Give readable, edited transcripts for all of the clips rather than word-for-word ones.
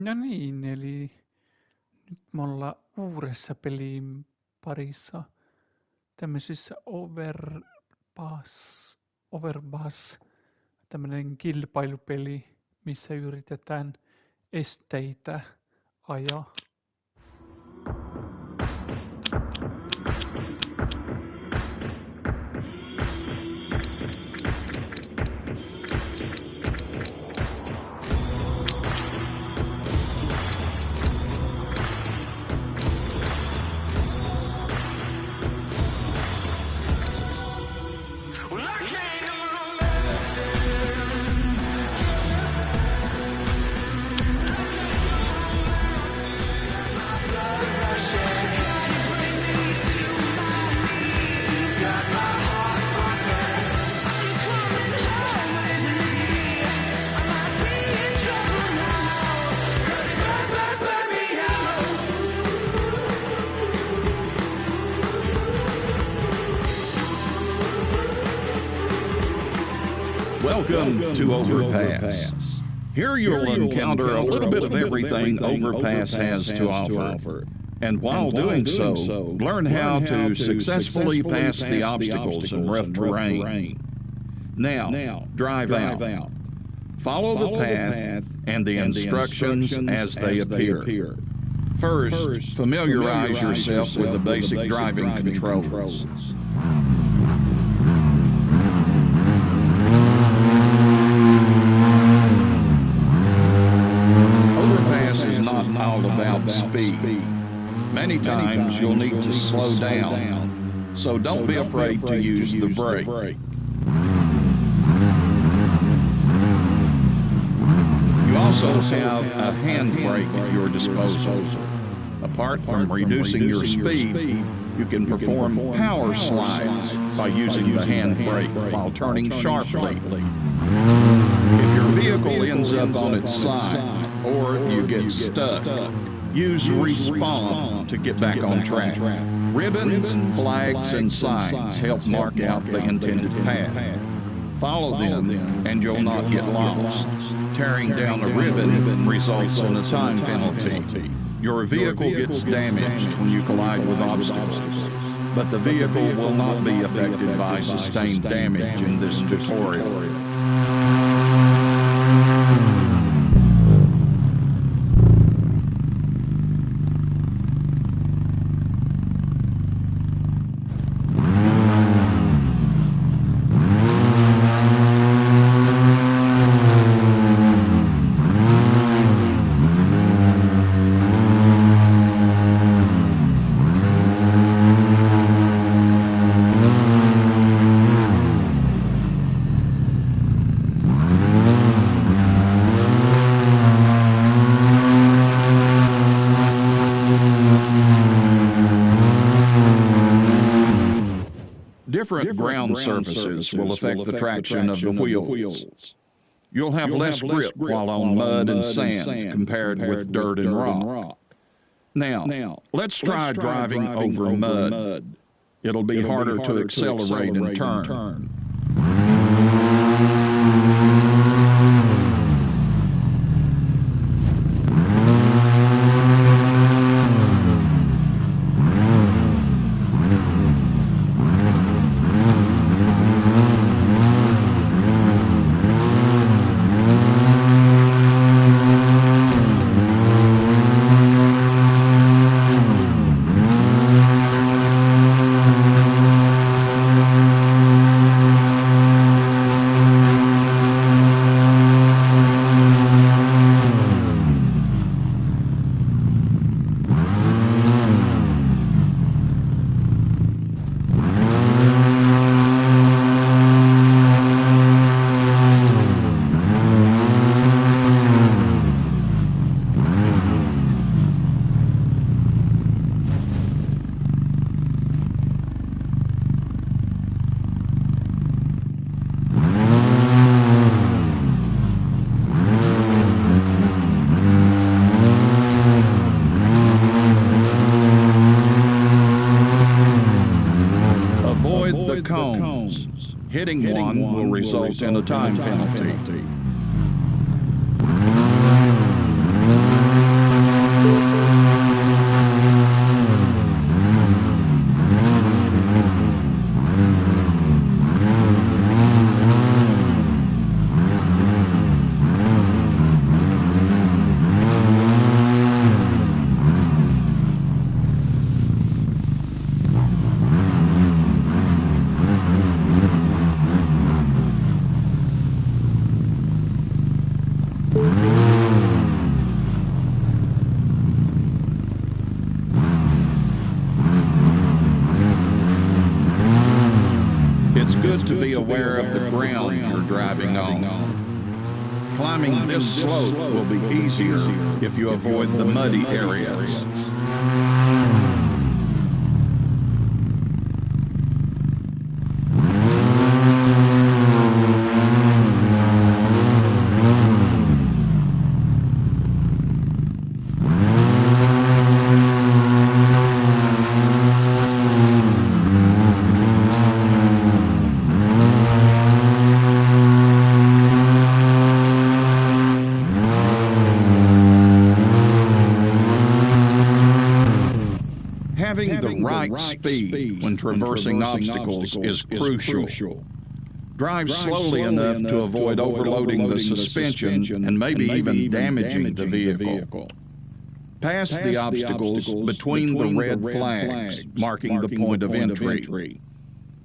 No niin, eli nyt me ollaan uudessa pelin parissa tämmöisessä Overpass, tämmöinen kilpailupeli, missä yritetään esteitä ajaa. Welcome to Overpass. Here you'll encounter a little bit of everything Overpass has to offer. And while doing so, learn how to successfully pass the obstacles in rough terrain. Now, drive out. Follow the path and the instructions as they appear. First, familiarize yourself with the basic driving controls. Overpass is not all about speed. Many times you'll need to slow down, so don't be afraid to use the brake. You also have a handbrake at your disposal. Apart from reducing your speed, you can perform power slides by using the handbrake while turning sharply. If your vehicle ends up on its side or you get stuck, use respawn to get back on track. Ribbons, flags, and signs help mark out the intended path. Follow them and you'll not get lost. Tearing down a ribbon results in a time penalty. Your vehicle gets damaged when you collide with obstacles, but the vehicle will not be affected by sustained damage in this tutorial. Different ground surfaces will affect the traction of the wheels. You'll have less grip while on mud and sand compared with dirt and rock. Now, let's try driving over mud. It'll be harder to accelerate and turn. Cones. Hitting one will result in a time penalty. to be aware of the ground you're driving on. Climbing this slope will be easier if you avoid the muddy areas. Having the right speed when traversing obstacles is crucial. Drive slowly enough to avoid overloading the suspension and maybe even damaging the vehicle. Pass the obstacles between the red flags, marking the point of entry.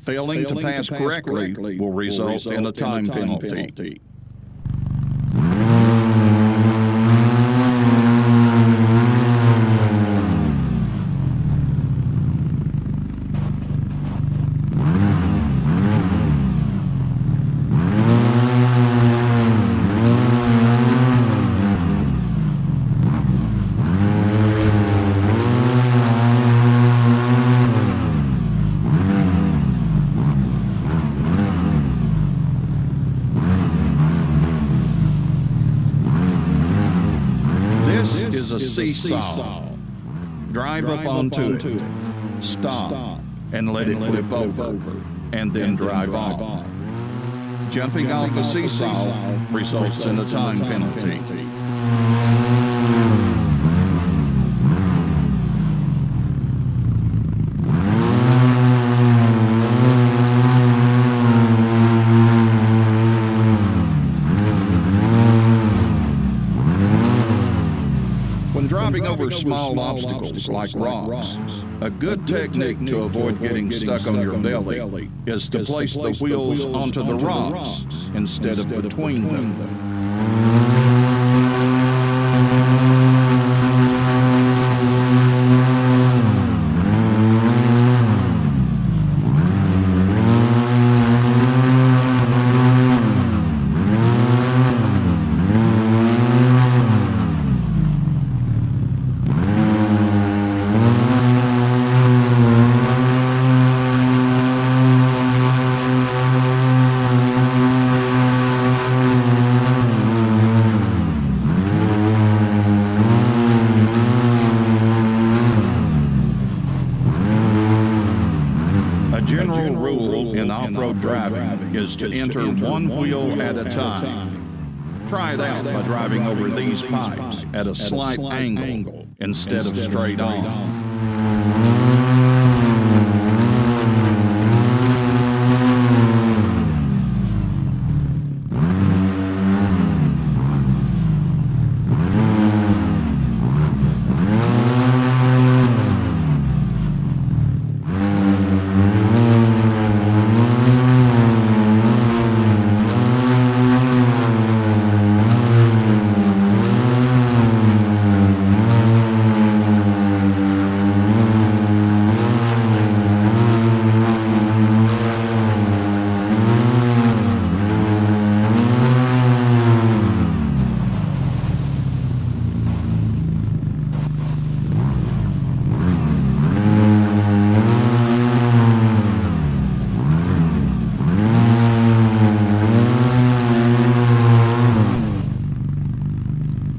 Failing to pass correctly will result in a time penalty. This is a seesaw. Drive up onto it, stop, and let it flip over, and then drive off. Jumping off a seesaw results in a time penalty. When driving over small obstacles like rocks, a good technique to avoid getting stuck on your belly is to place the wheels onto the rocks instead of between them. A general rule in off-road driving is to enter one wheel at a time. Try it out by driving over these pipes at a slight angle instead of straight on.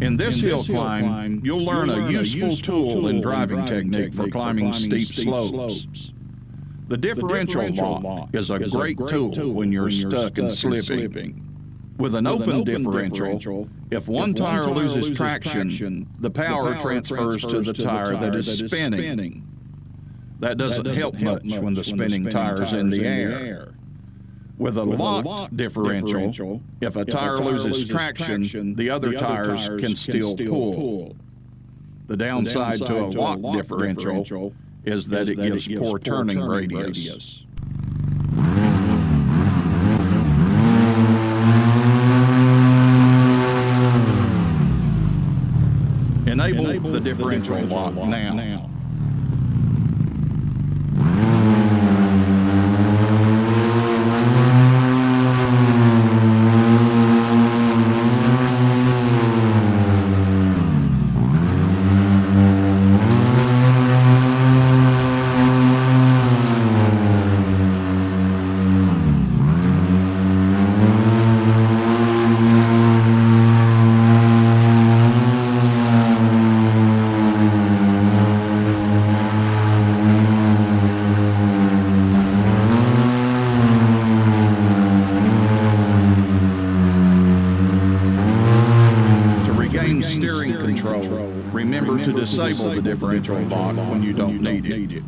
In this hill climb, you'll learn a useful tool in driving technique for climbing steep slopes. The differential lock is a great tool when you're stuck and slipping. With an open differential, if one tire loses traction, the power transfers to the tire that is spinning. That doesn't help much when the spinning tire's in the air. With a locked differential, if a tire loses traction, the other tires can still pull. The downside to a locked differential is that it gives poor turning radius. Enable the differential lock now. control, remember to disable the differential lock when you don't need it.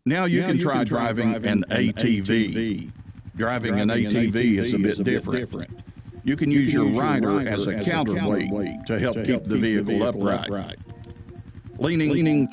Now you can try driving an ATV. Driving an ATV is a bit different. You can use your rider as a counterweight to help keep the vehicle upright. Leaning